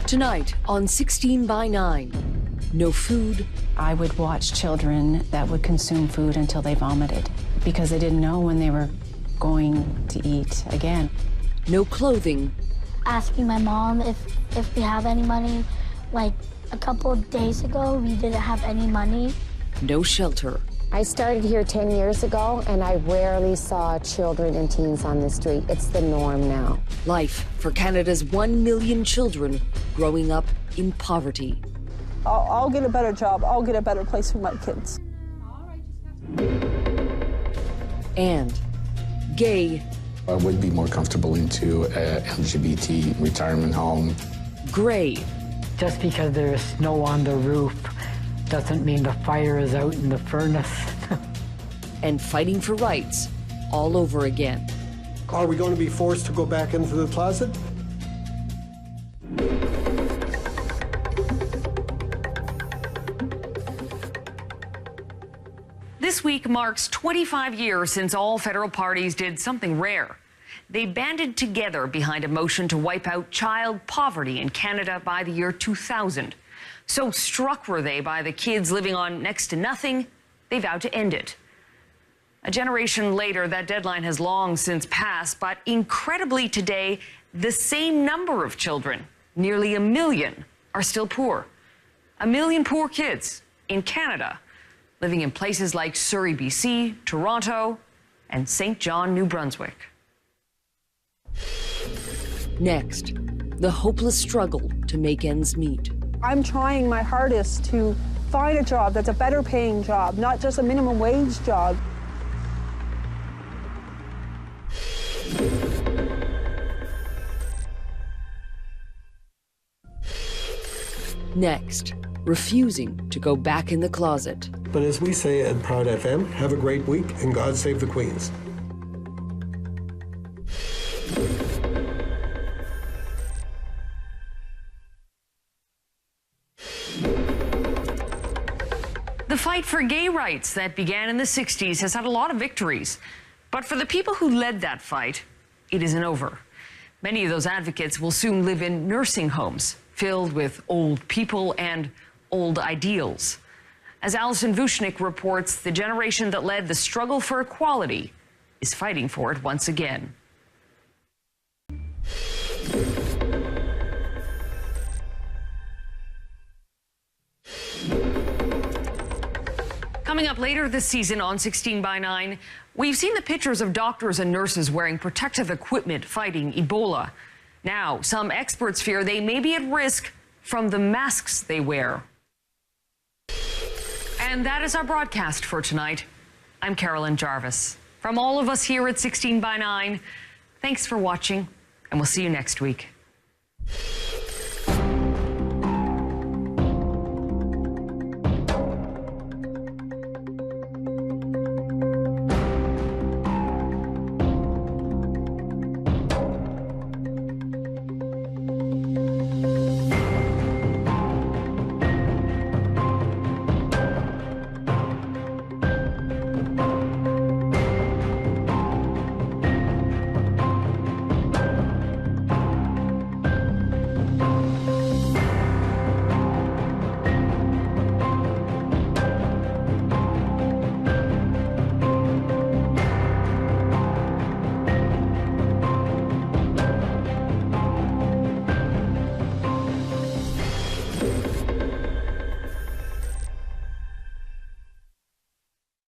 Tonight on 16 by 9, no food. I would watch children that would consume food until they vomited because they didn't know when they were going to eat again. No clothing. Asking my mom if we have any money. Like a couple of days ago, we didn't have any money. No shelter. I started here 10 years ago, and I rarely saw children and teens on the street. It's the norm now. Life for Canada's 1 million children growing up in poverty. I'll get a better job. I'll get a better place for my kids. And gay. I would be more comfortable into a LGBT retirement home. Gray. Just because there is snow on the roof doesn't mean the fire is out in the furnace. And fighting for rights all over again. Are we going to be forced to go back into the closet? This week marks 25 years since all federal parties did something rare. They banded together behind a motion to wipe out child poverty in Canada by the year 2000. So struck were they by the kids living on next to nothing, they vowed to end it. A generation later, that deadline has long since passed, but incredibly today, the same number of children, nearly 1 million, are still poor. 1 million poor kids in Canada, living in places like Surrey, BC, Toronto, and St. John, New Brunswick. Next, the hopeless struggle to make ends meet. I'm trying my hardest to find a job that's a better paying job, not just a minimum wage job. Next, refusing to go back in the closet. But as we say at Proud FM, have a great week and God save the Queens. The fight for gay rights that began in the 60s has had a lot of victories. But for the people who led that fight, it isn't over. Many of those advocates will soon live in nursing homes filled with old people and old ideals. As Alison Vuchnik reports, the generation that led the struggle for equality is fighting for it once again. Coming up later this season on 16 by 9, we've seen the pictures of doctors and nurses wearing protective equipment fighting Ebola. Now, some experts fear they may be at risk from the masks they wear. And that is our broadcast for tonight. I'm Carolyn Jarvis. From all of us here at 16 by 9, thanks for watching, and we'll see you next week.